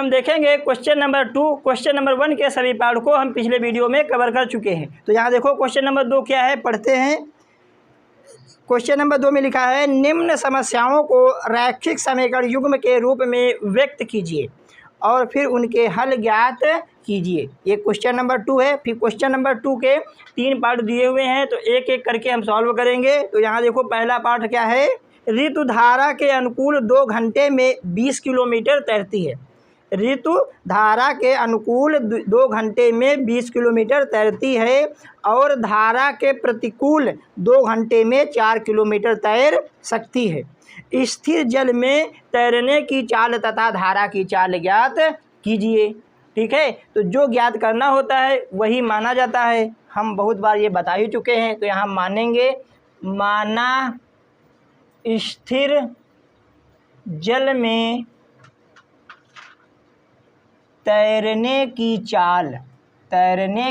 हम देखेंगे question number 2। Question number 1 के सभी पार्ट को हम पिछले वीडियो में कवर कर चुके हैं। तो यहाँ देखो क्वेश्चन नंबर 2 क्या है, पढ़ते हैं। क्वेश्चन नंबर 2 में लिखा है निम्न समस्याओं को रैखिक समीकरण युग्म के रूप में व्यक्त कीजिए और फिर उनके हल ज्ञात कीजिए। ये क्वेश्चन नंबर 2 है। फिर क्वेश्चन नंबर 2 के 3 पार्ट दिए हुए हैं, तो एक एक करके हम सॉल्व करेंगे। तो यहाँ देखो पहला पार्ट क्या है, ऋतु धारा के अनुकूल 2 घंटे में 20 किलोमीटर तैरती है। ऋतु धारा के अनुकूल 2 घंटे में 20 किलोमीटर तैरती है और धारा के प्रतिकूल 2 घंटे में 4 किलोमीटर तैर सकती है। स्थिर जल में तैरने की चाल तथा धारा की चाल ज्ञात कीजिए। ठीक है, तो जो ज्ञात करना होता है वही माना जाता है। हम बहुत बार ये बता ही चुके हैं। तो यहाँ मानेंगे, माना स्थिर जल में तैरने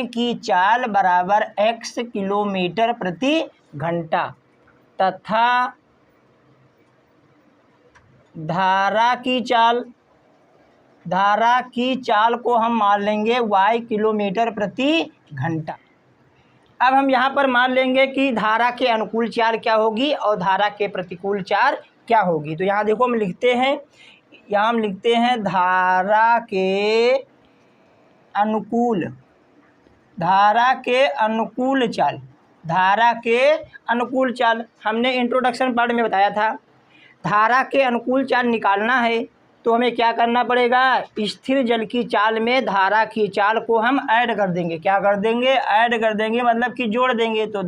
की चाल बराबर x किलोमीटर प्रति घंटा तथा धारा की चाल को हम मान लेंगे y किलोमीटर प्रति घंटा। अब हम यहाँ पर मान लेंगे कि धारा के अनुकूल चाल क्या होगी और धारा के प्रतिकूल चाल क्या होगी। तो यहाँ देखो हम लिखते हैं, धारा के अनुकूल चाल हमने इंट्रोडक्शन पार्ट में बताया था। धारा के अनुकूल चाल निकालना है तो हमें क्या करना पड़ेगा, स्थिर जल की चाल में धारा की चाल को हम ऐड कर देंगे। क्या कर देंगे, ऐड कर देंगे, मतलब कि जोड़ देंगे। तो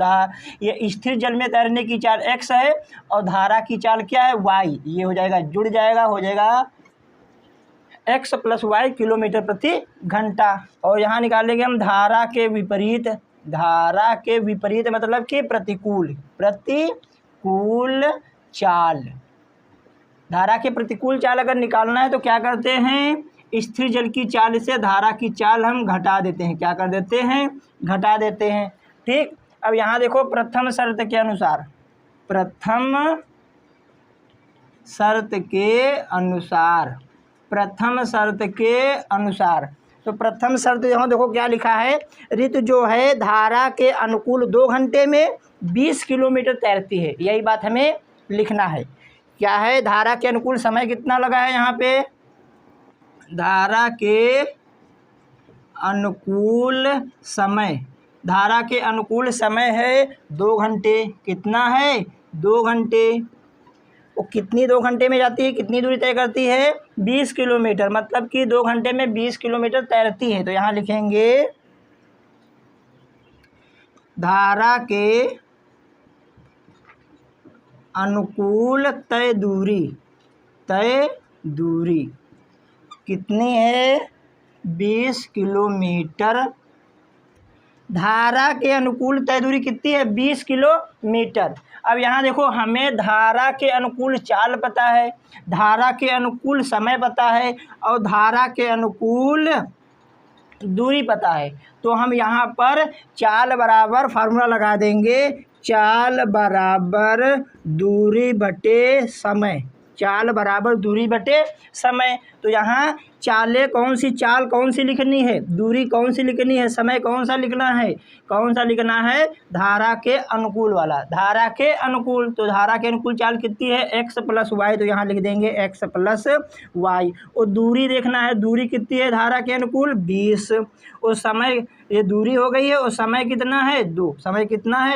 ये स्थिर जल में तैरने की चाल x है और धारा की चाल क्या है, y। ये हो जाएगा, जुड़ जाएगा, हो जाएगा x + y किलोमीटर प्रति घंटा। और यहाँ निकालेंगे हम धारा के विपरीत मतलब कि प्रतिकूल चाल। धारा के प्रतिकूल चाल अगर निकालना है तो क्या करते हैं, स्थिर जल की चाल से धारा की चाल हम घटा देते हैं। क्या कर देते हैं, घटा देते हैं। ठीक, अब यहाँ देखो प्रथम शर्त के अनुसार तो प्रथम शर्त यहाँ देखो क्या लिखा है, ऋतु जो है धारा के अनुकूल 2 घंटे में 20 किलोमीटर तैरती है। यही बात हमें लिखना है। क्या है, धारा के अनुकूल समय कितना लगा है, यहाँ पे धारा के अनुकूल समय है 2 घंटे। कितना है, 2 घंटे। वो कितनी 2 घंटे में जाती है, कितनी दूरी तय करती है, 20 किलोमीटर, मतलब कि 2 घंटे में 20 किलोमीटर तैरती है। तो यहाँ लिखेंगे धारा के अनुकूल तय दूरी कितनी है, 20 किलोमीटर। धारा के अनुकूल तय दूरी कितनी है, 20 किलोमीटर। अब यहाँ देखो हमें धारा के अनुकूल चाल पता है, धारा के अनुकूल समय पता है और धारा के अनुकूल दूरी पता है। तो हम यहाँ पर चाल बराबर फार्मूला लगा देंगे, चाल बराबर दूरी बटे समय। तो यहाँ चाल कौन सी लिखनी है, दूरी कौन सी लिखनी है, समय कौन सा लिखना है, धारा के अनुकूल वाला, धारा के अनुकूल। तो धारा के अनुकूल चाल कितनी है, x + y। तो यहाँ लिख देंगे x + y। और दूरी देखना है, दूरी कितनी है धारा के अनुकूल, 20। और समय, ये दूरी हो गई है, और समय कितना है,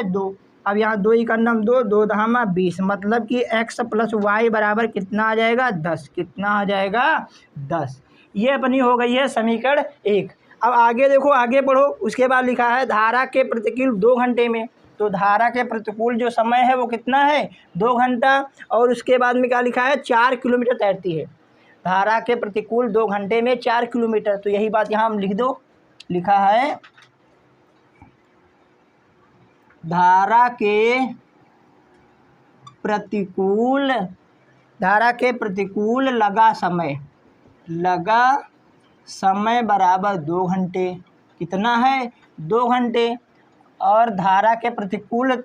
2। अब यहाँ 2 का नाम 2 धामा 20, मतलब कि x + y बराबर कितना आ जाएगा, 10। कितना आ जाएगा, 10। ये अपनी हो गई है समीकरण 1। अब आगे देखो, आगे पढ़ो। उसके बाद लिखा है धारा के प्रतिकूल 2 घंटे में। तो धारा के प्रतिकूल जो समय है वो कितना है, 2 घंटा। और उसके बाद में क्या लिखा है, 4 किलोमीटर तैरती है। धारा के प्रतिकूल 2 घंटे में 4 किलोमीटर। तो यही बात यहाँ हम लिख दो, लिखा है धारा के प्रतिकूल लगा समय बराबर 2 घंटे। कितना है, 2 घंटे। और धारा के प्रतिकूल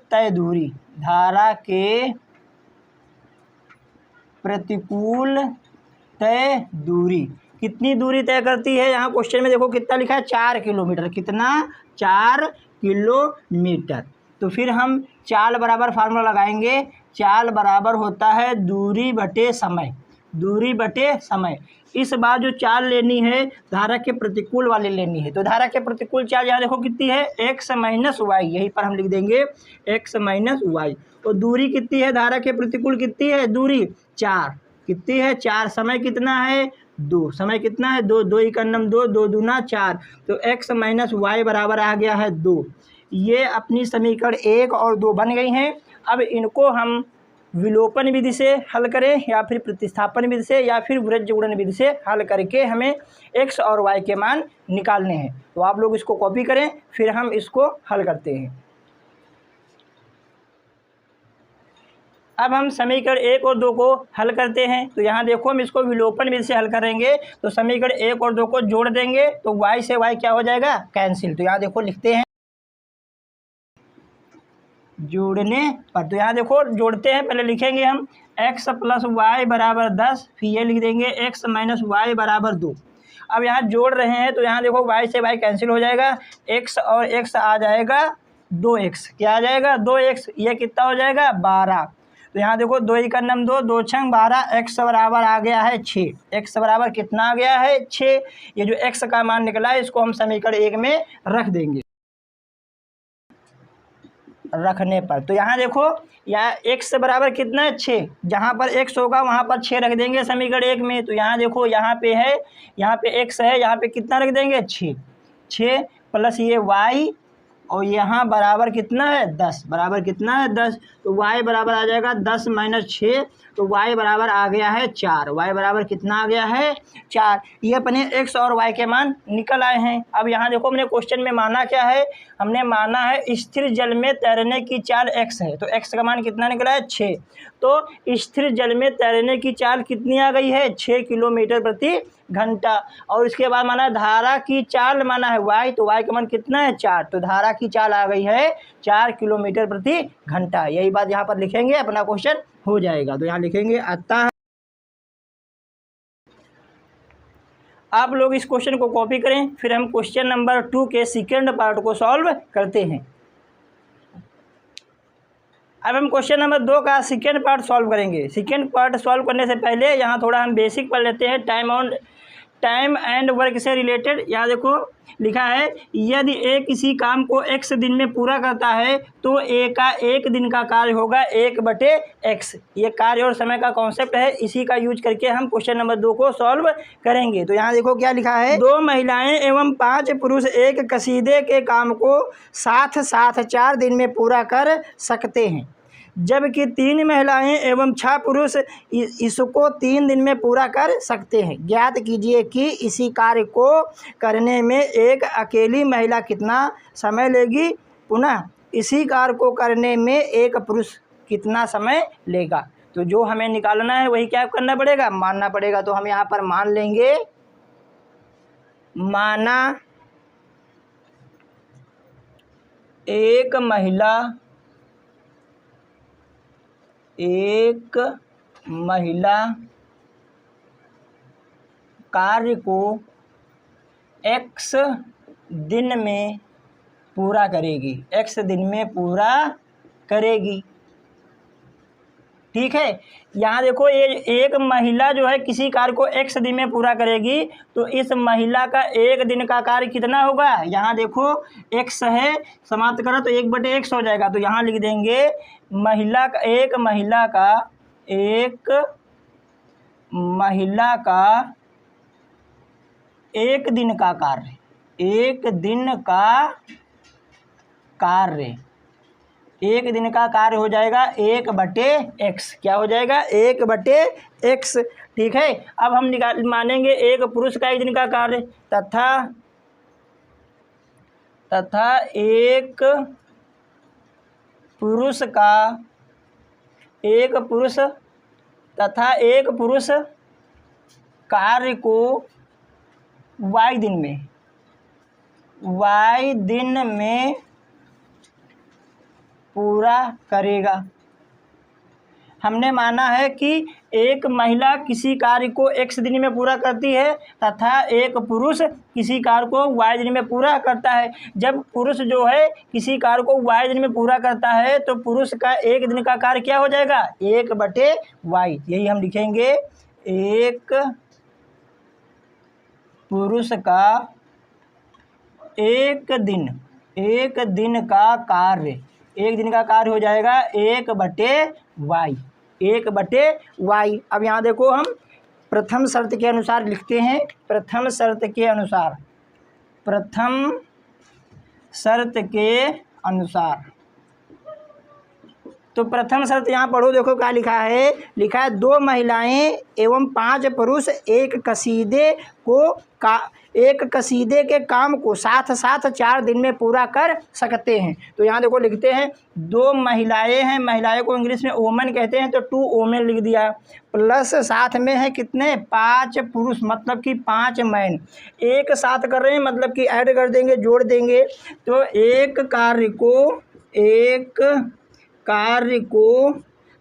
तय दूरी कितनी दूरी तय करती है, यहाँ क्वेश्चन में देखो कितना लिखा है 4 किलोमीटर। कितना? 4 किलोमीटर। तो फिर हम चाल बराबर फार्मूला लगाएंगे। चाल बराबर होता है दूरी बटे समय। दूरी बटे समय। इस बार जो चाल लेनी है धारा के प्रतिकूल वाली लेनी है। तो धारा के प्रतिकूल चाल यहाँ देखो कितनी है, x माइनस वाई। यहीं पर हम लिख देंगे x माइनस वाई। और दूरी कितनी है धारा के प्रतिकूल, कितनी है दूरी? 4। कितनी है? 4। समय कितना है? 2। समय कितना है? 2। 2 इकन्नम 2, 2 दूना 4। तो x माइनस वाई बराबर आ गया है 2। ये अपनी समीकरण 1 और 2 बन गई हैं। अब इनको हम विलोपन विधि से हल करें या फिर प्रतिस्थापन विधि से या फिर वृज्ज गुणन विधि से हल करके हमें x और y के मान निकालने हैं। तो आप लोग इसको कॉपी करें, फिर हम इसको हल करते हैं। अब हम समीकरण 1 और 2 को हल करते हैं। तो यहाँ देखो हम इसको विलोपन विधि से हल करेंगे। तो समीकरण 1 और 2 को जोड़ देंगे तो y से y क्या हो जाएगा? कैंसिल। तो यहाँ देखो लिखते हैं जोड़ने पर। तो यहाँ देखो जोड़ते हैं, पहले लिखेंगे हम x प्लस वाई बराबर 10, फिर ये लिख देंगे x माइनस वाई बराबर 2। अब यहाँ जोड़ रहे हैं तो यहाँ देखो y से y कैंसिल हो जाएगा, x और x आ जाएगा 2x। क्या आ जाएगा? 2x। ये कितना हो जाएगा? 12। तो यहाँ देखो 2 इकन्नम 2, 2 छंग 12, x बराबर आ गया है 6। x बराबर कितना आ गया है? 6। ये जो x का मान निकला है इसको हम समीकरण 1 में रख देंगे। रखने पर तो यहाँ देखो यहाँ x बराबर कितना है? 6। जहाँ पर x होगा वहाँ पर 6 रख देंगे समीकरण 1 में। तो यहाँ देखो यहाँ पे है, यहाँ पे x है, यहाँ पे कितना रख देंगे? 6। 6 प्लस ये y और यहाँ बराबर कितना है? 10। बराबर कितना है? 10। तो y बराबर आ जाएगा 10 माइनस 6। तो y बराबर आ गया है 4। y बराबर कितना आ गया है? 4। ये अपने x और y के मान निकल आए हैं। अब यहाँ देखो हमने क्वेश्चन में माना क्या है? हमने माना है स्थिर जल में तैरने की चाल x है। तो x का मान कितना निकला है? 6। तो स्थिर जल में तैरने की चाल कितनी आ गई है? 6 किलोमीटर प्रति घंटा। और इसके बाद माना धारा की चाल माना है y। तो y का मान कितना है? 4। तो धारा की चाल आ गई है 4 किलोमीटर प्रति घंटा। यही बात यहाँ पर लिखेंगे, अपना क्वेश्चन हो जाएगा। तो यहाँ लिखेंगे अतः। आप लोग इस क्वेश्चन को कॉपी करें, फिर हम क्वेश्चन नंबर 2 के सेकंड पार्ट को सॉल्व करते हैं। अब हम क्वेश्चन नंबर 2 का सेकंड पार्ट सॉल्व करेंगे। सेकंड पार्ट सॉल्व करने से पहले यहाँ थोड़ा हम बेसिक पढ़ लेते हैं टाइम एंड वर्क से रिलेटेड। यहाँ देखो लिखा है यदि ए किसी काम को x दिन में पूरा करता है तो ए का 1 दिन का कार्य होगा 1/x। ये कार्य और समय का कॉन्सेप्ट है, इसी का यूज करके हम क्वेश्चन नंबर 2 को सॉल्व करेंगे। तो यहाँ देखो क्या लिखा है, 2 महिलाएं एवं 5 पुरुष एक कसीदे के काम को साथ साथ 4 दिन में पूरा कर सकते हैं, जबकि 3 महिलाएं एवं 6 पुरुष इसको 3 दिन में पूरा कर सकते हैं। ज्ञात कीजिए कि इसी कार्य को करने में एक अकेली महिला कितना समय लेगी, पुनः इसी कार्य को करने में एक पुरुष कितना समय लेगा। तो जो हमें निकालना है वही क्या करना पड़ेगा? मानना पड़ेगा। तो हम यहाँ पर मान लेंगे, माना एक महिला कार्य को x दिन में पूरा करेगी। x दिन में पूरा करेगी, ठीक है। यहाँ देखो ये एक महिला जो है किसी कार्य को x दिन में पूरा करेगी, तो इस महिला का 1 दिन का कार्य कितना होगा? यहाँ देखो x है, समाप्त करो तो 1/x हो जाएगा। तो यहाँ लिख देंगे एक महिला का 1 दिन का कार्य, 1 दिन का कार्य हो जाएगा 1/x। क्या हो जाएगा? 1/x, ठीक है। अब हम मानेंगे एक पुरुष का 1 दिन का कार्य तथा एक पुरुष कार्य को y दिन में पूरा करेगा। हमने माना है कि एक महिला किसी कार्य को x दिन में पूरा करती है तथा एक पुरुष किसी कार्य को y दिन में पूरा करता है। जब पुरुष जो है किसी कार्य को y दिन में पूरा करता है तो पुरुष का एक दिन का कार्य क्या हो जाएगा, 1/y। यही हम लिखेंगे, एक पुरुष का एक दिन का कार्य, एक दिन का कार्य हो जाएगा 1/y, 1/y। अब यहाँ देखो हम प्रथम शर्त के अनुसार लिखते हैं। प्रथम शर्त के अनुसार तो प्रथम शर्त यहाँ पढ़ो, देखो क्या लिखा है। लिखा है 2 महिलाएं एवं 5 पुरुष एक कसीदे के काम को साथ साथ 4 दिन में पूरा कर सकते हैं। तो यहाँ देखो लिखते हैं 2 महिलाएं हैं, महिलाएं को इंग्लिश में वोमेन कहते हैं, तो 2 वोमेन लिख दिया, प्लस साथ में है कितने, 5 पुरुष, मतलब कि 5 मैन एक साथ कर रहे हैं, मतलब कि ऐड कर देंगे, जोड़ देंगे। तो एक कार्य को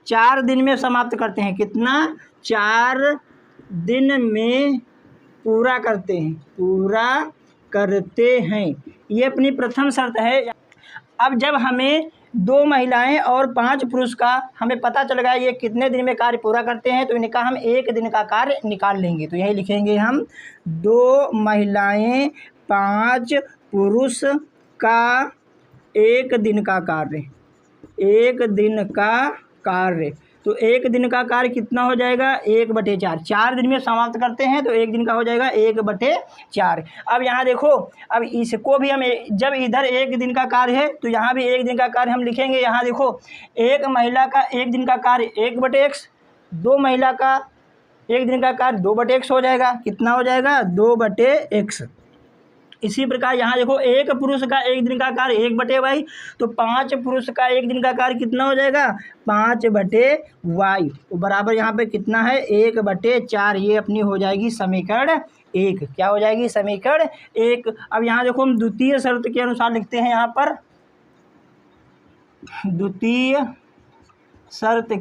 4 दिन में समाप्त करते हैं। कितना, 4 दिन में पूरा करते हैं। ये अपनी प्रथम शर्त है। अब जब हमें 2 महिलाएं और 5 पुरुष का हमें पता चल गया ये कितने दिन में कार्य पूरा करते हैं, तो इनका हम एक दिन का कार्य निकाल लेंगे। तो यही लिखेंगे हम, 2 महिलाएं 5 पुरुष का एक दिन का कार्य, तो एक दिन का कार्य कितना हो जाएगा, 1/4। 4 दिन में समाप्त करते हैं तो एक दिन का हो जाएगा 1/4। अब यहाँ देखो, अब इसको भी हम जब इधर एक दिन का कार्य है तो यहाँ भी एक दिन का कार्य हम लिखेंगे। यहाँ देखो, एक महिला का एक दिन का कार्य 1/x, 2 महिला का एक दिन का कार्य 2/x हो जाएगा। कितना हो जाएगा, 2/x। इसी प्रकार यहाँ देखो, एक पुरुष का एक दिन का कार्य 1/y, तो 5 पुरुष का एक दिन का कार्य कितना हो जाएगा, 5/y। तो बराबर यहाँ पे कितना है, 1/4। ये अपनी हो जाएगी समीकरण 1। क्या हो जाएगी, समीकरण 1। अब यहाँ देखो हम द्वितीय शर्त के अनुसार लिखते हैं। यहाँ पर द्वितीय शर्त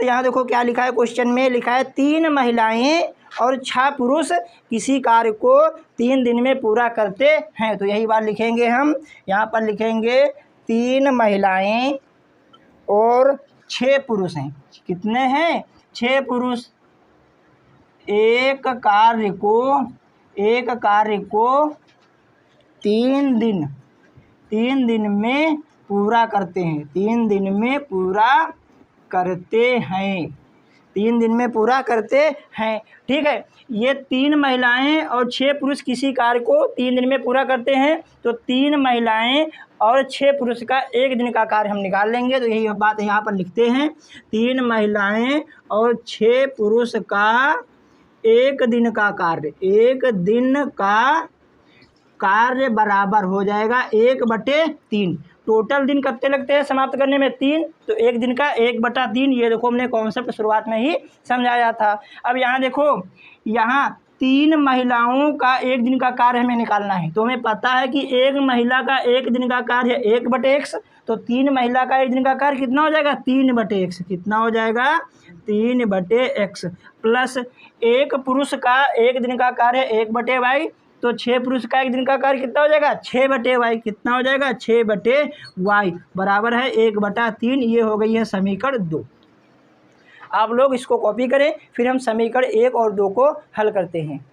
यहाँ देखो क्या लिखा है, क्वेश्चन में लिखा है 3 महिलाएं और 6 पुरुष किसी कार्य को 3 दिन में पूरा करते हैं। तो यही बात लिखेंगे हम। यहाँ पर लिखेंगे 3 महिलाएं और 6 पुरुष हैं। कितने हैं, 6 पुरुष एक कार्य को 3 दिन में पूरा करते हैं। 3 दिन में पूरा करते हैं। ठीक है, ये 3 महिलाएं और 6 पुरुष किसी कार्य को 3 दिन में पूरा करते हैं। तो 3 महिलाएं और 6 पुरुष का एक दिन का कार्य हम निकाल लेंगे। तो यही बात यहाँ पर लिखते हैं, 3 महिलाएं और 6 पुरुष का एक दिन का कार्य बराबर हो जाएगा 1/3। टोटल दिन कितने लगते हैं समाप्त करने में, 3, तो एक दिन का 1/3। ये देखो हमने कॉन्सेप्ट शुरुआत में ही समझाया था। अब यहाँ देखो, यहाँ 3 महिलाओं का एक दिन का कार्य हमें निकालना है। तो हमें पता है कि एक महिला का एक दिन का कार्य है 1/x, तो 3 महिला का एक दिन का कार्य कितना हो जाएगा, 3/x। कितना हो जाएगा, 3/x, प्लस एक पुरुष का एक दिन का कार्य है 1/y, तो 6 पुरुष का एक दिन का कार्य कितना हो जाएगा, 6/y। कितना हो जाएगा, 6/y बराबर है 1/3। ये हो गई है समीकरण 2। आप लोग इसको कॉपी करें, फिर हम समीकरण 1 और 2 को हल करते हैं।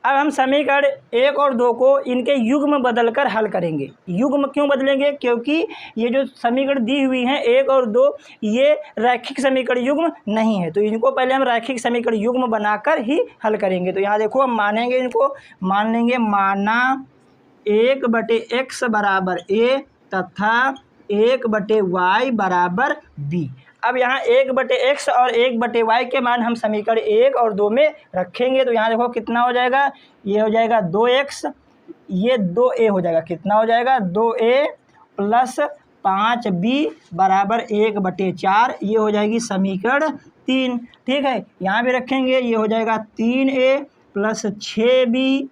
अब हम समीकरण 1 और 2 को इनके युग्म बदलकर हल करेंगे। युग्म क्यों बदलेंगे, क्योंकि ये जो समीकरण दी हुई हैं 1 और 2, ये रैखिक समीकरण युग्म नहीं है। तो इनको पहले हम रैखिक समीकरण युग्म बनाकर ही हल करेंगे। तो यहाँ देखो हम मानेंगे, इनको मान लेंगे, माना 1/x बराबर a तथा 1/y बराबर b। अब यहाँ 1/x और 1/y के मान हम समीकरण 1 और 2 में रखेंगे। तो यहाँ देखो कितना हो जाएगा, ये हो जाएगा 2x, ये 2a हो जाएगा। कितना हो जाएगा, 2a प्लस 5b बराबर 1/4। ये हो जाएगी समीकरण 3। ठीक है, यहाँ भी रखेंगे, ये हो जाएगा 3a प्लस 6b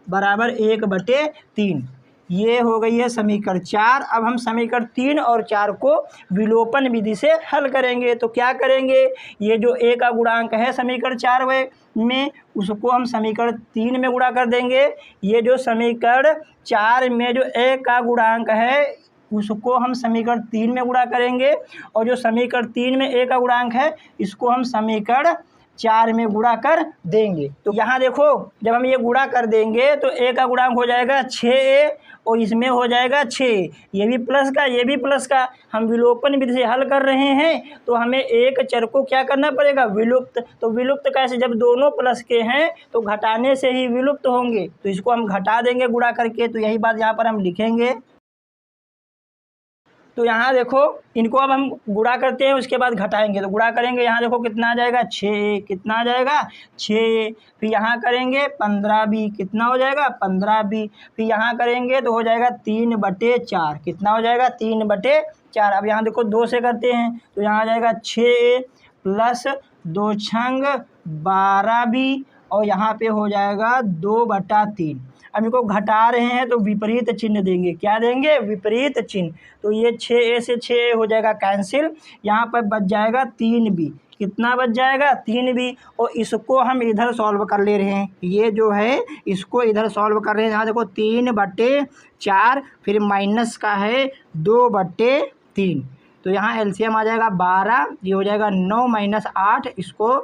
बराबर 1/3। ये हो गई है समीकरण 4। अब हम समीकरण 3 और 4 को विलोपन विधि से हल करेंगे। तो क्या करेंगे, ये जो a का गुणांक है समीकरण 4 में, उसको हम समीकरण 3 में गुणा कर देंगे। ये जो समीकरण 4 में जो a का गुणांक है उसको हम समीकरण 3 में गुणा करेंगे, और जो समीकरण 3 में a का गुणांक है इसको हम समीकरण 4 में गुणा कर देंगे। तो यहाँ देखो जब हम ये गुणा कर देंगे तो a का गुणांक हो जाएगा 6a और इसमें हो जाएगा 6, ये भी प्लस का ये भी प्लस का। हम विलोपन विधि से हल कर रहे हैं तो हमें एक चर को क्या करना पड़ेगा, विलुप्त। तो विलुप्त कैसे, जब दोनों प्लस के हैं तो घटाने से ही विलुप्त होंगे, तो इसको हम घटा देंगे गुणा करके। तो यही बात यहाँ पर हम लिखेंगे। तो यहाँ देखो इनको अब हम गुणा करते हैं, उसके बाद घटाएंगे। तो गुणा करेंगे, यहाँ देखो कितना आ जाएगा 6, कितना आ जाएगा 6। फिर यहाँ करेंगे 15b, कितना हो जाएगा 15b। फिर यहाँ करेंगे तो हो जाएगा 3/4, कितना हो जाएगा 3/4। अब यहाँ देखो 2 से करते हैं तो यहाँ आ जाएगा 6a प्लस 2 छंग 12b और यहाँ पे हो जाएगा 2/3। अब इनको घटा रहे हैं तो विपरीत चिन्ह देंगे। क्या देंगे, विपरीत चिन्ह। तो ये 6a से 6a हो जाएगा कैंसिल, यहाँ पर बच जाएगा 3b। कितना बच जाएगा 3b। और इसको हम इधर सॉल्व कर ले रहे हैं, ये जो है इसको इधर सॉल्व कर रहे हैं। यहाँ देखो 3/4 फिर माइनस का है 2/3। तो यहाँ एलसीएम आ जाएगा 12, ये हो जाएगा 9 - 8। इसको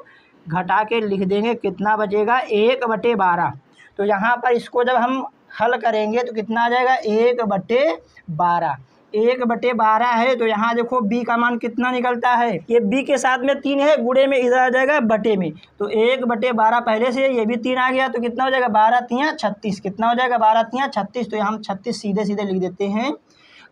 घटा के लिख देंगे, कितना बचेगा 1/12। तो यहाँ पर इसको जब हम हल करेंगे तो कितना आ जाएगा 1/12। 1/12 है तो यहाँ देखो b का मान कितना निकलता है, ये b के साथ में 3 है, गुणे में इधर आ जाएगा बटे में। तो 1/12 पहले से, ये भी 3 आ गया तो कितना हो जाएगा 12×3 = 36। कितना हो जाएगा 12×3 = 36। तो यहाँ हम 36 सीधे सीधे लिख देते हैं।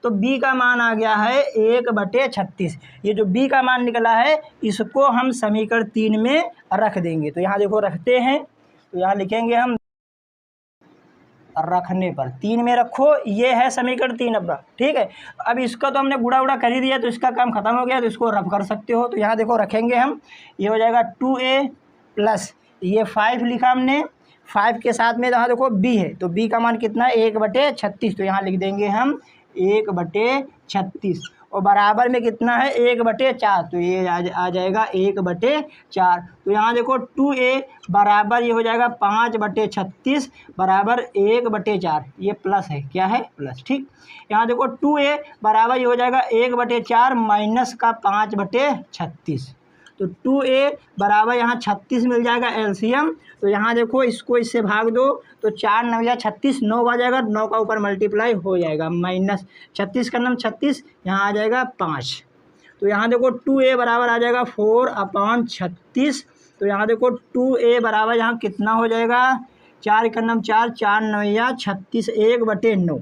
तो b का मान आ गया है 1/36। ये जो b का मान निकला है इसको हम समीकरण 3 में रख देंगे। तो यहाँ देखो रखते हैं, तो यहाँ लिखेंगे हम रखने पर 3 में रखो, ये है समीकरण 3 अपना। ठीक है, अब इसका तो हमने गुणा उड़ा कर ही दिया तो इसका काम खत्म हो गया, तो इसको रफ कर सकते हो। तो यहाँ देखो रखेंगे हम, ये हो जाएगा 2a प्लस ये 5 लिखा हमने, 5 के साथ में यहाँ देखो b है, तो b का मान कितना है 1/36। तो यहाँ लिख देंगे हम 1/36 और बराबर में कितना है 1/4। तो ये आ जाएगा 1/4। तो यहाँ देखो 2a बराबर ये हो जाएगा 5/36 बराबर 1/4। ये प्लस है, क्या है प्लस। ठीक, यहाँ देखो 2a बराबर ये हो जाएगा 1/4 माइनस का 5/36। तो 2a बराबर यहाँ 36 मिल जाएगा एलसीएम। तो यहाँ देखो इसको इससे भाग दो तो 4 9 या 36, 9 आ जाएगा, 9 का ऊपर मल्टीप्लाई हो जाएगा, माइनस 36 का नाम 36, यहाँ आ जाएगा 5। तो यहाँ देखो 2a बराबर आ जाएगा 4/36। तो यहाँ देखो 2a बराबर यहाँ कितना हो जाएगा, 4 का नाम 4, 4 9 या 36, 1/9।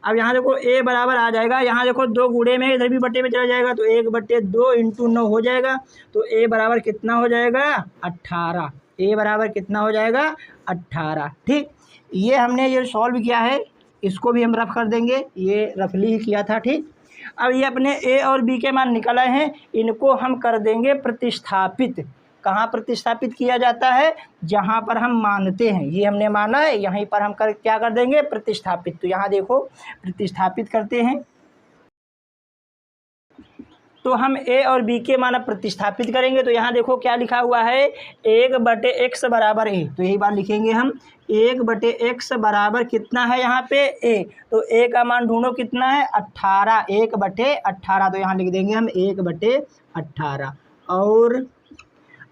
अब यहाँ देखो a बराबर आ जाएगा, यहाँ देखो 2 गुणे में इधर भी बटे में चला जाएगा तो 1/2 × 9 हो जाएगा। तो a बराबर कितना हो जाएगा 18। a बराबर कितना हो जाएगा 18। ठीक, ये हमने ये सॉल्व किया है, इसको भी हम रफ कर देंगे, ये रफली ही किया था। ठीक, अब ये अपने a और b के मान निकल आए हैं, इनको हम कर देंगे प्रतिस्थापित। कहाँ प्रतिस्थापित किया जाता है, जहाँ पर हम मानते हैं, ये हमने माना है, यहीं पर हम क्या कर देंगे प्रतिस्थापित। तो यहाँ देखो प्रतिस्थापित करते हैं, तो हम a और b के मान प्रतिस्थापित करेंगे। तो यहाँ देखो क्या लिखा हुआ है 1/x बराबर a। तो यही बात लिखेंगे हम, 1/x बराबर कितना है यहाँ पे a। तो a का मान ढूंढो कितना है 18, 1/18। तो यहाँ लिख देंगे हम 1/18।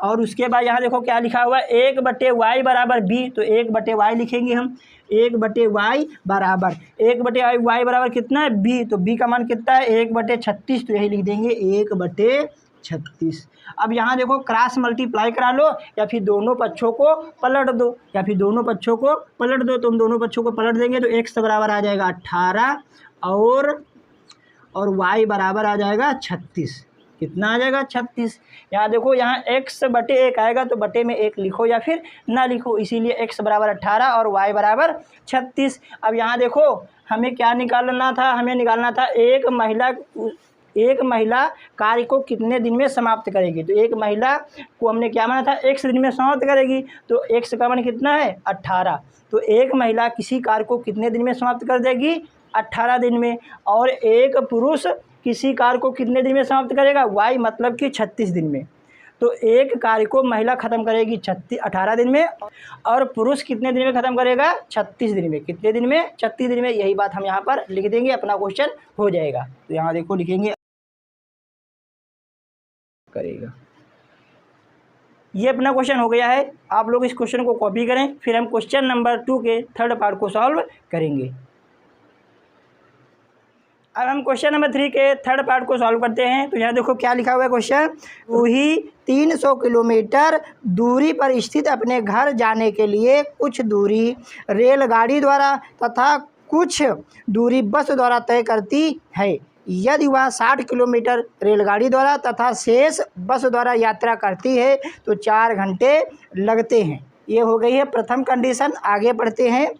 और उसके बाद यहाँ देखो क्या लिखा हुआ है 1/y बराबर b। तो 1/y लिखेंगे हम, 1/y बराबर कितना है b। तो b का मान कितना है 1/36। तो यही लिख देंगे 1/36। अब यहाँ देखो क्रॉस मल्टीप्लाई करा लो या फिर दोनों पक्षों को पलट दो, तो हम दोनों पक्षों को पलट देंगे तो x बराबर आ जाएगा 18 और y बराबर आ जाएगा 36। कितना आ जाएगा 36। यहाँ देखो यहाँ x/1 आएगा तो बटे में 1 लिखो या फिर ना लिखो, इसीलिए x बराबर 18 और y बराबर 36। अब यहाँ देखो हमें क्या निकालना था, हमें निकालना था एक महिला एक महिला कार्य को कितने दिन में समाप्त करेगी। तो एक महिला को हमने क्या माना था, x दिन में समाप्त करेगी, तो x का मान कितना है 18। तो एक महिला किसी कार्य को कितने दिन में समाप्त कर देगी 18 दिन में। और एक पुरुष किसी कार्य को कितने दिन में समाप्त करेगा, y मतलब कि 36 दिन में। तो एक कार्य को महिला ख़त्म करेगी 18 दिन में और पुरुष कितने दिन में ख़त्म करेगा 36 दिन में। कितने दिन में 36 दिन में। यही बात हम यहाँ पर लिख देंगे, अपना क्वेश्चन हो जाएगा। तो यहाँ देखो लिखेंगे करेगा। ये अपना क्वेश्चन हो गया है। आप लोग इस क्वेश्चन को कॉपी करें, फिर हम क्वेश्चन नंबर 2 के थर्ड पार्ट को सॉल्व करेंगे। अब हम क्वेश्चन नंबर 3 के थर्ड पार्ट को सॉल्व करते हैं। तो यहाँ देखो क्या लिखा हुआ है क्वेश्चन। रूही 300 किलोमीटर दूरी पर स्थित अपने घर जाने के लिए कुछ दूरी रेलगाड़ी द्वारा तथा कुछ दूरी बस द्वारा तय करती है। यदि वह 60 किलोमीटर रेलगाड़ी द्वारा तथा शेष बस द्वारा यात्रा करती है तो 4 घंटे लगते हैं। ये हो गई है प्रथम कंडीशन। आगे बढ़ते हैं।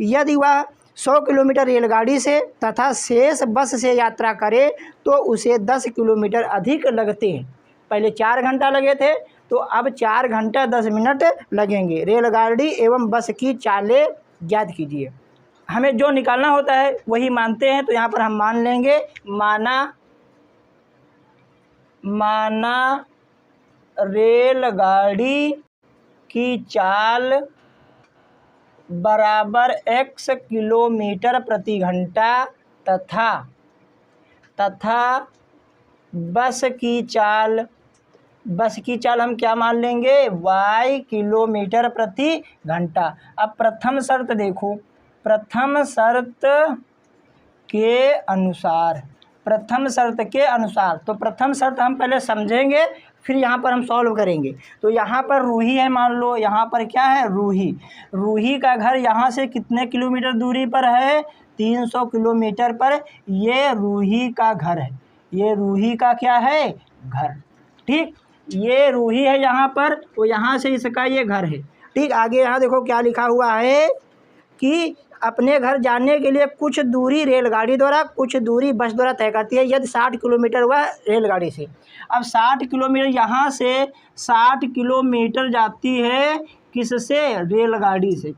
यदि वह 100 किलोमीटर रेलगाड़ी से तथा शेष बस से यात्रा करे तो उसे 10 किलोमीटर अधिक लगते हैं। पहले 4 घंटा लगे थे, तो अब 4 घंटा 10 मिनट लगेंगे। रेलगाड़ी एवं बस की चालें ज्ञात कीजिए। हमें जो निकालना होता है वही मानते हैं। तो यहाँ पर हम मान लेंगे माना रेलगाड़ी की चाल बराबर x किलोमीटर प्रति घंटा तथा बस की चाल हम क्या मान लेंगे y किलोमीटर प्रति घंटा। अब प्रथम शर्त देखो, प्रथम शर्त के अनुसार तो प्रथम शर्त हम पहले समझेंगे, फिर यहाँ पर हम सॉल्व करेंगे। तो यहाँ पर रूही है, मान लो यहाँ पर क्या है रूही का घर यहाँ से कितने किलोमीटर दूरी पर है 300 किलोमीटर पर। ये रूही का घर है, ये रूही का क्या है घर। ठीक, ये रूही है यहाँ पर, तो यहाँ से इसका ये घर है। ठीक, आगे यहाँ देखो क्या लिखा हुआ है कि अपने घर जाने के लिए कुछ दूरी रेलगाड़ी द्वारा कुछ दूरी बस द्वारा तय करती है। यदि 60 किलोमीटर हुआ रेलगाड़ी से। अब 60 किलोमीटर यहाँ से 60 किलोमीटर जाती है किससे रेलगाड़ी से,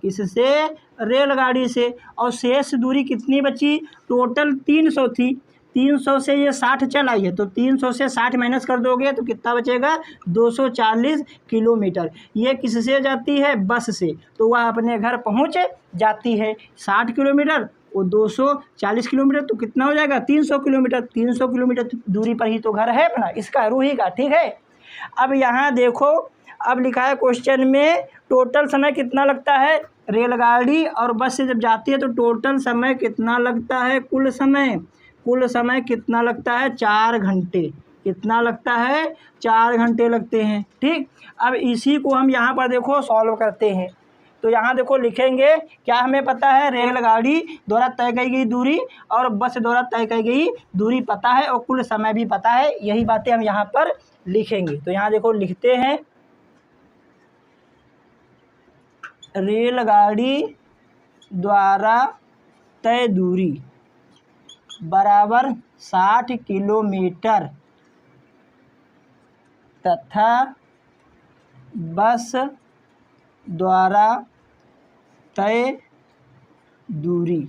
रेलगाड़ी से। और शेष दूरी कितनी बची, टोटल 300 थी, 300 से ये 60 चल आई है, तो 300 से 60 माइनस कर दोगे तो कितना बचेगा 240 किलोमीटर। ये किससे जाती है बस से, तो वह अपने घर पहुंच जाती है। 60 किलोमीटर वो 240 किलोमीटर, तो कितना हो जाएगा 300 किलोमीटर। 300 किलोमीटर दूरी पर ही तो घर है अपना, इसका रूही का। ठीक है, अब यहाँ देखो, अब लिखा है क्वेश्चन में टोटल समय कितना लगता है रेलगाड़ी और बस से जब जाती है तो टोटल समय कितना लगता है, कुल समय कितना लगता है 4 घंटे। कितना लगता है 4 घंटे लगते हैं। ठीक, अब इसी को हम यहाँ पर देखो सॉल्व करते हैं। तो यहाँ देखो लिखेंगे क्या, हमें पता है रेलगाड़ी द्वारा तय की गई दूरी और बस द्वारा तय की गई दूरी पता है और कुल समय भी पता है। यही बातें हम यहाँ पर लिखेंगे। तो यहाँ देखो लिखते हैं रेलगाड़ी द्वारा तय दूरी बराबर 60 किलोमीटर तथा बस द्वारा तय दूरी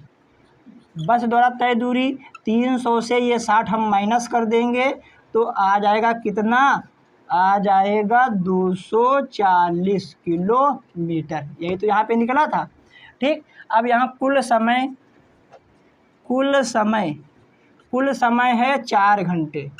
300 से ये 60 हम माइनस कर देंगे तो आ जाएगा कितना, आ जाएगा 240 किलोमीटर। यही तो यहाँ पे निकला था। ठीक, अब यहाँ कुल समय है 4 घंटे,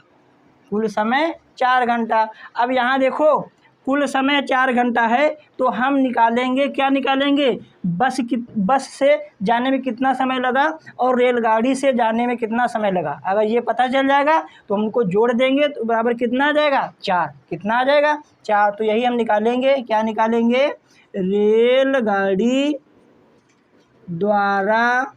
कुल समय 4 घंटा। अब यहाँ देखो कुल समय 4 घंटा है तो हम निकालेंगे, क्या निकालेंगे, बस से जाने में कितना समय लगा और रेलगाड़ी से जाने में कितना समय लगा। अगर ये पता चल जाएगा तो हम उनको जोड़ देंगे तो बराबर कितना आ जाएगा 4। कितना आ जाएगा 4। तो यही हम निकालेंगे, क्या निकालेंगे, रेलगाड़ी द्वारा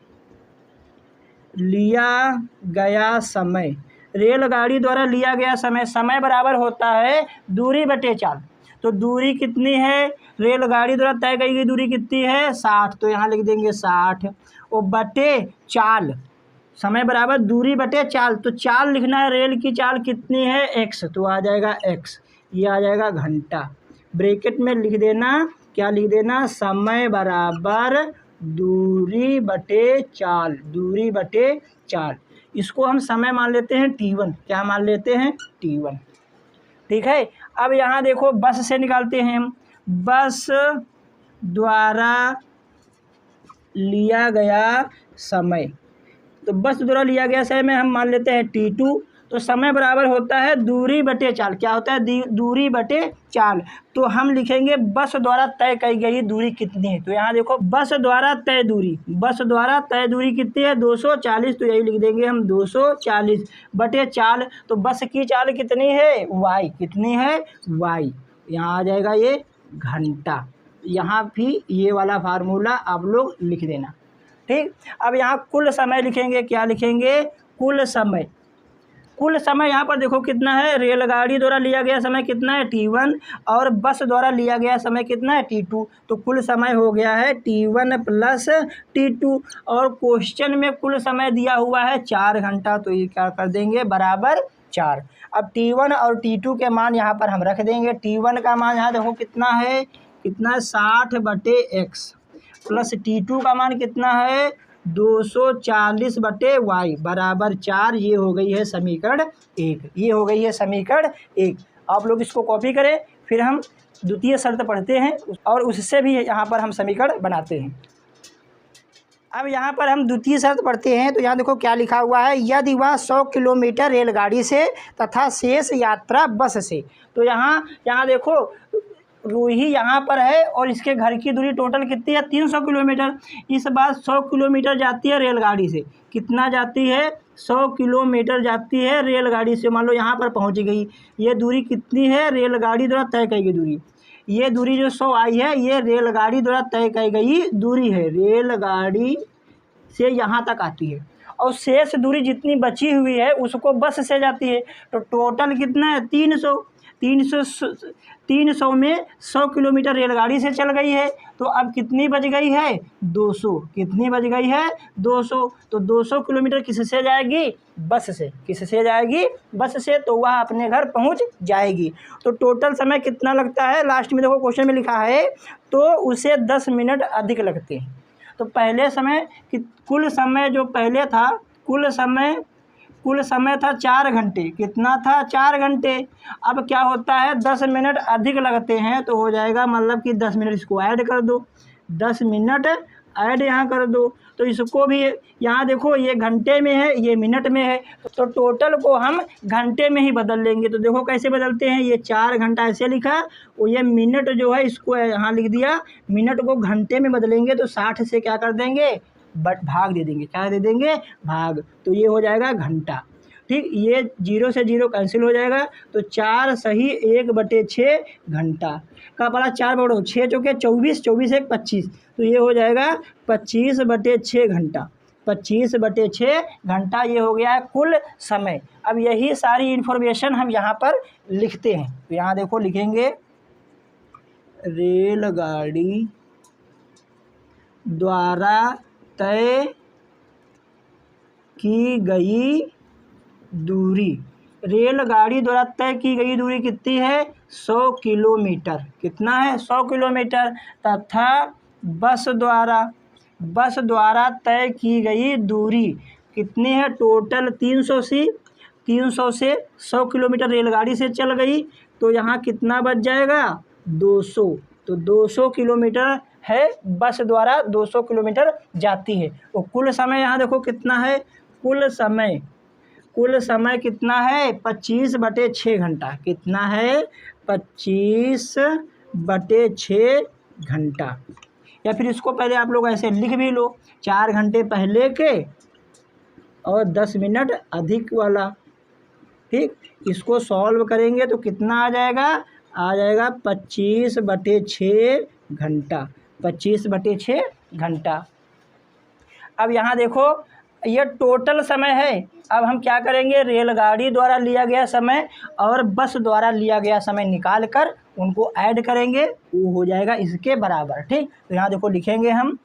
लिया गया समय। रेलगाड़ी द्वारा लिया गया समय बराबर होता है दूरी बटे चाल। तो दूरी कितनी है, रेलगाड़ी द्वारा तय की गई दूरी कितनी है 60, तो यहाँ लिख देंगे 60 और बटे चाल। समय बराबर दूरी बटे चाल, तो चाल लिखना है, रेल की चाल कितनी है x, तो आ जाएगा x, ये आ जाएगा घंटा। ब्रैकेट में लिख देना, क्या लिख देना, समय बराबर दूरी बटे चाल, दूरी बटे चाल। इसको हम समय मान लेते हैं t1, क्या मान लेते हैं t1, ठीक है। अब यहाँ देखो बस से निकालते हैं हम, बस द्वारा लिया गया समय, तो बस द्वारा लिया गया समय में हम मान लेते हैं t2, तो समय बराबर होता है दूरी बटे चाल, क्या होता है दूरी बटे चाल। तो हम लिखेंगे बस द्वारा तय की गई दूरी कितनी है, तो यहाँ देखो बस द्वारा तय दूरी, बस द्वारा तय दूरी कितनी है 240, तो यही लिख देंगे हम 240 बटे चाल। तो बस की चाल कितनी है y, कितनी है y, यहाँ आ जाएगा ये घंटा। यहाँ भी ये वाला फार्मूला आप लोग लिख देना, ठीक। अब यहाँ कुल समय लिखेंगे, क्या लिखेंगे, कुल समय। कुल समय यहाँ पर देखो कितना है, रेलगाड़ी द्वारा लिया गया समय कितना है t1 और बस द्वारा लिया गया समय कितना है t2, तो कुल समय हो गया है t1 प्लस t2, और क्वेश्चन में कुल समय दिया हुआ है 4 घंटा, तो ये क्या कर देंगे बराबर 4। अब t1 और t2 के मान यहाँ पर हम रख देंगे। t1 का मान यहाँ देखो कितना है, कितना 60 बटे x, प्लस t2 का मान कितना है 240 बटे y बराबर 4, ये हो गई है समीकरण 1, ये हो गई है समीकरण 1। आप लोग इसको कॉपी करें, फिर हम द्वितीय शर्त पढ़ते हैं और उससे भी यहाँ पर हम समीकरण बनाते हैं। अब यहाँ पर हम द्वितीय शर्त पढ़ते हैं, तो यहाँ देखो क्या लिखा हुआ है, यदि वह 100 किलोमीटर रेलगाड़ी से तथा शेष यात्रा बस से, तो यहाँ देखो रूही यहाँ पर है और इसके घर की दूरी टोटल कितनी है 300 किलोमीटर। इस बार 100 किलोमीटर जाती है रेलगाड़ी से, कितना जाती है 100 किलोमीटर जाती है रेलगाड़ी से। मान लो यहाँ पर पहुँच गई, ये दूरी कितनी है रेलगाड़ी द्वारा तय की गई दूरी, ये दूरी जो 100 आई है ये रेलगाड़ी द्वारा तय की गई दूरी है, रेलगाड़ी से यहाँ तक आती है, और शेष दूरी जितनी बची हुई है उसको बस से जाती है। तो टोटल कितना है 300 में 100 किलोमीटर रेलगाड़ी से चल गई है, तो अब कितनी बच गई है 200, कितनी बच गई है 200। तो 200 किलोमीटर किससे जाएगी, बस से, किससे जाएगी बस से, तो वह अपने घर पहुंच जाएगी। तो टोटल समय कितना लगता है, लास्ट में देखो क्वेश्चन में लिखा है, तो उसे 10 मिनट अधिक लगते हैं। तो पहले समय कि कुल समय जो पहले था, कुल समय था 4 घंटे, कितना था 4 घंटे। अब क्या होता है 10 मिनट अधिक लगते हैं, तो हो जाएगा मतलब कि 10 मिनट इसको ऐड कर दो, 10 मिनट ऐड यहाँ कर दो, तो इसको भी यहाँ देखो ये घंटे में है ये मिनट में है, तो टोटल को हम घंटे में ही बदल लेंगे। तो देखो कैसे बदलते हैं, ये 4 घंटा ऐसे लिखा और ये मिनट जो है इसको यहाँ लिख दिया, मिनट को घंटे में बदलेंगे तो 60 से क्या कर देंगे भाग दे देंगे, क्या दे देंगे भाग, तो ये हो जाएगा घंटा, ठीक। ये 0 से 0 कैंसिल हो जाएगा, तो 4 सही 1/6 घंटा का बड़ा 4 बड़ो 6 चौके 24, 24 1 25, तो ये हो जाएगा 25/6 घंटा, 25/6 घंटा, ये हो गया है कुल समय। अब यही सारी इन्फॉर्मेशन हम यहाँ पर लिखते हैं, तो यहाँ देखो लिखेंगे रेलगाड़ी द्वारा तय की गई दूरी, रेलगाड़ी द्वारा तय की गई दूरी कितनी है 100 किलोमीटर, कितना है 100 किलोमीटर, तथा बस द्वारा तय की गई दूरी कितनी है टोटल 300 से 100 किलोमीटर रेलगाड़ी से चल गई, तो यहाँ कितना बच जाएगा 200, तो 200 किलोमीटर है बस द्वारा 200 किलोमीटर जाती है। तो कुल समय यहाँ देखो कितना है, कुल समय कितना है 25/6 घंटा, कितना है 25/6 घंटा। या फिर इसको पहले आप लोग ऐसे लिख भी लो, 4 घंटे पहले के और 10 मिनट अधिक वाला, ठीक। इसको सॉल्व करेंगे तो कितना आ जाएगा 25/6 घंटा, 25/6 घंटा। अब यहाँ देखो ये टोटल समय है। अब हम क्या करेंगे, रेलगाड़ी द्वारा लिया गया समय और बस द्वारा लिया गया समय निकाल कर उनको ऐड करेंगे, वो हो जाएगा इसके बराबर, ठीक। तो यहाँ देखो लिखेंगे हम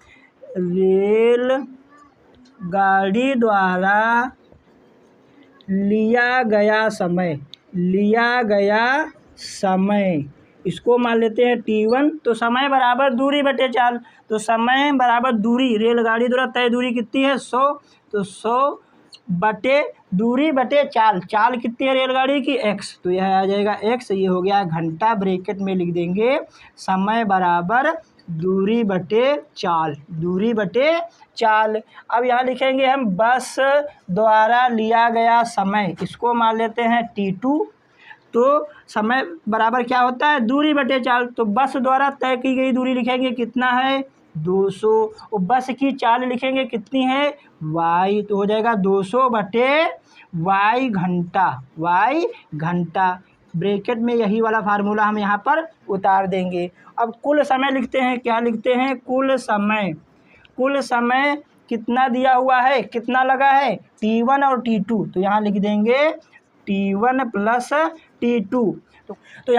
गाड़ी द्वारा लिया गया समय, इसको मान लेते हैं T1। तो समय बराबर दूरी बटे चाल, तो समय बराबर दूरी, रेलगाड़ी द्वारा तय दूरी कितनी है 100, तो 100 बटे दूरी बटे चाल, चाल कितनी है रेलगाड़ी की x, तो यह आ जाएगा x, ये हो गया घंटा। ब्रैकेट में लिख देंगे समय बराबर दूरी बटे चाल, दूरी बटे चाल। अब यहाँ लिखेंगे हम बस द्वारा लिया गया समय, इसको मान लेते हैं T2। तो समय बराबर क्या होता है दूरी बटे चाल, तो बस द्वारा तय की गई दूरी लिखेंगे कितना है 200, और बस की चाल लिखेंगे कितनी है y, तो हो जाएगा 200 बटे y घंटा। ब्रैकेट में यही वाला फार्मूला हम यहाँ पर उतार देंगे। अब कुल समय लिखते हैं, क्या लिखते हैं कुल समय कितना दिया हुआ है, कितना लगा है T1 और T2, तो यहाँ लिख देंगे T1 प्लस T2। तो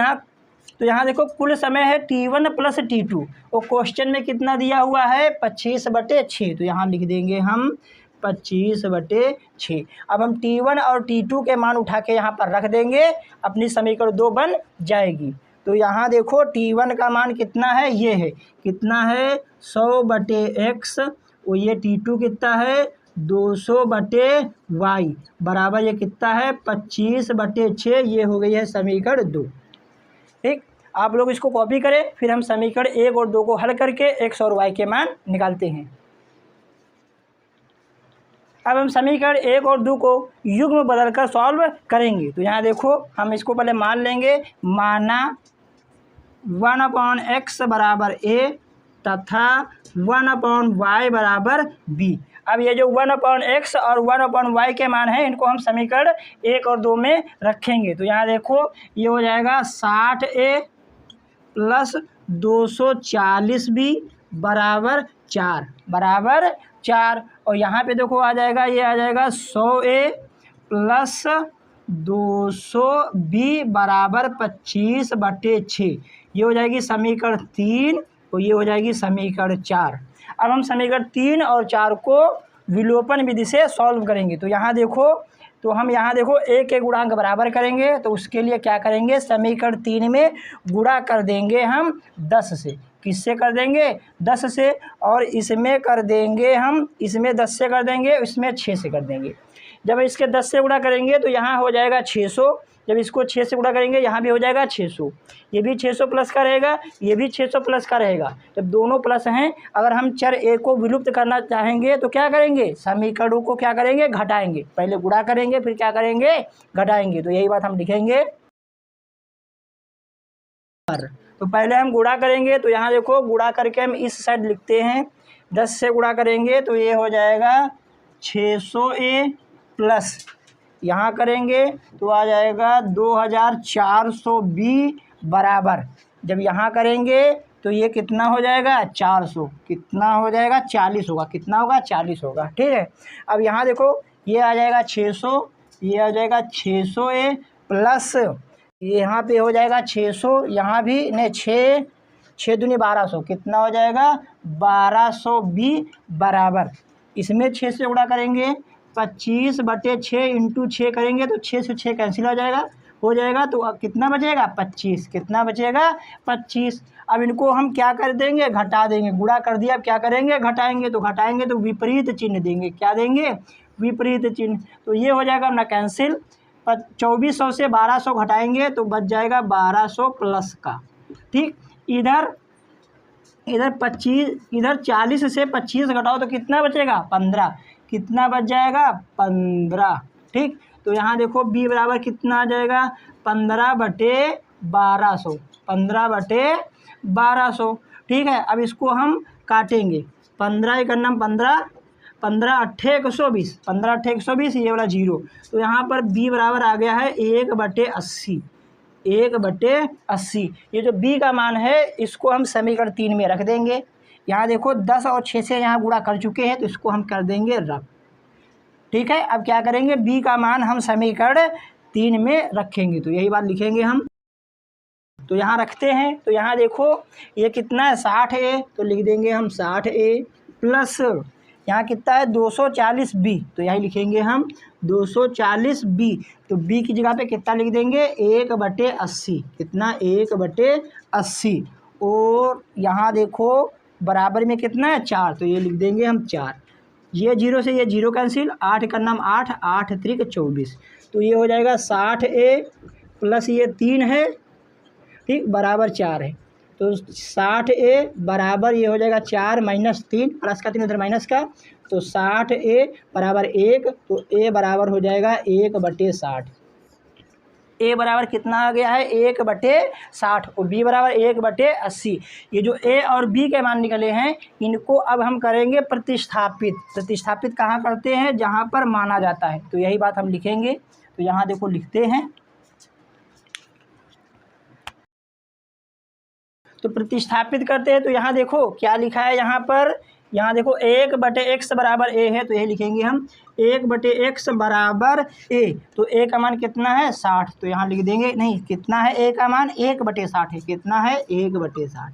यहाँ देखो कुल समय है T1 प्लस T2, और क्वेश्चन में कितना दिया हुआ है 25/6, तो यहाँ लिख देंगे हम 25/6। अब हम T1 और T2 के मान उठा के यहाँ पर रख देंगे, अपनी समीकरण 2 बन जाएगी। तो यहाँ देखो T1 का मान कितना है, ये है कितना है 100/x, और ये T2 कितना है 200/y बराबर ये कितना है 25/6, ये हो गई है समीकरण 2। ठीक, आप लोग इसको कॉपी करें, फिर हम समीकरण 1 और 2 को हल करके x और y के मान निकालते हैं। अब हम समीकरण 1 और 2 को युग्म बदलकर सॉल्व करेंगे। तो यहाँ देखो हम इसको पहले मान लेंगे, माना 1/x बराबर a तथा 1/y बराबर b। अब ये जो 1/x और 1/y के मान हैं, इनको हम समीकरण 1 और 2 में रखेंगे। तो यहाँ देखो ये हो जाएगा 60a प्लस 240b बराबर 4, और यहाँ पे देखो आ जाएगा, ये आ जाएगा 100a प्लस 200b बराबर 25/6, ये हो जाएगी समीकरण 3, और ये हो जाएगी समीकरण 4। अब हम समीकरण 3 और 4 को विलोपन विधि से सॉल्व करेंगे। तो यहाँ देखो a के गुणांक बराबर करेंगे, तो उसके लिए क्या करेंगे समीकरण 3 में गुणा कर देंगे हम 10 से। किससे कर देंगे 10 से, और इसमें कर देंगे हम, इसमें 10 से कर देंगे, इसमें 6 से कर देंगे। जब इसके 10 से गुणा करेंगे तो यहाँ हो जाएगा 600, जब इसको 6 से गुणा करेंगे यहाँ भी हो जाएगा 600, ये भी 600 प्लस का रहेगा, ये भी 600 प्लस का रहेगा। जब दोनों प्लस हैं, अगर हम चर a को विलुप्त करना चाहेंगे तो क्या करेंगे समीकरणों को क्या करेंगे घटाएंगे, पहले गुणा करेंगे फिर क्या करेंगे घटाएंगे। तो यही बात हम लिखेंगे। तो पहले हम गुणा करेंगे, तो यहाँ देखो गुणा करके हम इस साइड लिखते हैं, 10 से गुणा करेंगे तो ये हो जाएगा 600a प्लस यहाँ करेंगे तो आ जाएगा 2400b बराबर, जब यहाँ करेंगे तो ये कितना हो जाएगा 400, कितना हो जाएगा 40 होगा, कितना होगा 40 होगा। ठीक है, अब यहाँ देखो ये आ जाएगा 600, ये आ जाएगा 600a प्लस ये यहाँ पे हो जाएगा 600, यहाँ भी नहीं 6 दूनी 1200, कितना हो जाएगा 1200b बराबर, इसमें 6 से गुणा करेंगे 25/6 इंटू 6 करेंगे तो 6 से 6 कैंसिल हो जाएगा, तो कितना बचेगा 25, कितना बचेगा 25। अब इनको हम क्या कर देंगे घटा देंगे, गुणा कर दिया, अब क्या करेंगे घटाएंगे, तो घटाएंगे तो विपरीत चिन्ह देंगे, क्या देंगे विपरीत चिन्ह। तो ये हो जाएगा अपना कैंसिल, 2400 से 1200 घटाएंगे तो बच जाएगा 1200 प्लस का। ठीक, इधर 40 से 25 घटाओ तो कितना बचेगा 15, कितना बच जाएगा 15। ठीक, तो यहाँ देखो b बराबर कितना आ जाएगा 15/1200, 15/1200। ठीक है, अब इसको हम काटेंगे, 15 का नाम 15, 15×8 120, ये वाला 0, तो यहाँ पर b बराबर आ गया है 1/80, 1/80। ये जो b का मान है इसको हम समीकरण 3 में रख देंगे। यहाँ देखो 10 और 6 से यहाँ गुणा कर चुके हैं तो इसको हम कर देंगे रब। ठीक है, अब क्या करेंगे b का मान हम समीकरण 3 में रखेंगे, तो यही बात लिखेंगे हम। तो यहाँ रखते हैं, तो यहाँ देखो ये कितना है 60a, तो लिख देंगे हम 60a प्लस यहाँ कितना है 240b, तो यही लिखेंगे हम 240b। तो b की जगह पे कितना लिख देंगे 1/80, कितना 1/80। और यहाँ देखो बराबर में कितना है 4, तो ये लिख देंगे हम 4। ये 0 से ये 0 कैंसिल, 8 का नाम 8, 8 त्रिक 24, तो ये हो जाएगा 60a प्लस ये 3 है, ठीक, बराबर 4 है। तो 60a बराबर ये हो जाएगा 4 माइनस 3, प्लस का 3 उधर माइनस का, तो 60a बराबर 1, तो a बराबर हो जाएगा 1/60। a बराबर कितना आ गया है 1/60 और b बराबर 1/80। ये जो a और b के मान निकले हैं इनको अब हम करेंगे प्रतिस्थापित। प्रतिस्थापित कहाँ करते हैं, जहाँ पर माना जाता है, तो यही बात हम लिखेंगे। तो यहाँ देखो लिखते हैं, तो प्रतिस्थापित करते हैं। तो यहाँ देखो क्या लिखा है, यहाँ देखो 1/x बराबर a है, तो ये लिखेंगे हम 1/x बराबर a। तो a का मान कितना है 60, तो यहाँ लिख देंगे, नहीं कितना है a का मान 1/60 है, कितना है 1/60।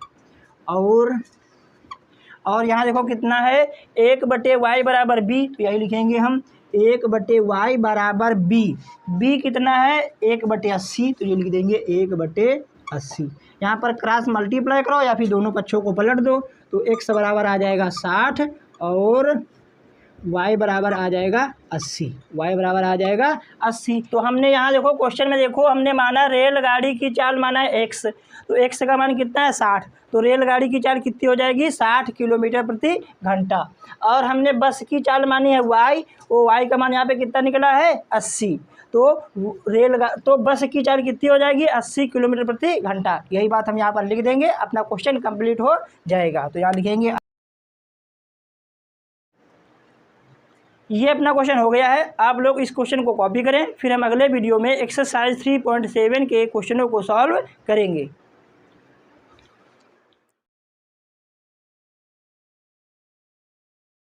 और यहाँ देखो कितना है 1/y बराबर b, तो यही लिखेंगे हम 1/y बराबर b। b कितना है 1/80, तो ये लिख देंगे 1/80। यहाँ पर क्रॉस मल्टीप्लाई करो या फिर दोनों पक्षों को पलट दो, तो x बराबर आ जाएगा 60 और y बराबर आ जाएगा 80, y बराबर आ जाएगा 80। तो हमने यहाँ देखो क्वेश्चन में देखो हमने माना रेलगाड़ी की चाल माना है x, तो x का मान कितना है 60, तो रेलगाड़ी की चाल कितनी हो जाएगी 60 किलोमीटर प्रति घंटा। और हमने बस की चाल मानी है y, वो y का मान यहाँ पे कितना निकला है 80, तो बस की चाल कितनी हो जाएगी 80 किलोमीटर प्रति घंटा। यही बात हम यहाँ पर लिख देंगे, अपना क्वेश्चन कंप्लीट हो जाएगा। तो यहाँ लिखेंगे, ये अपना क्वेश्चन हो गया है। आप लोग इस क्वेश्चन को कॉपी करें, फिर हम अगले वीडियो में एक्सरसाइज 3.7 के क्वेश्चनों को सॉल्व करेंगे।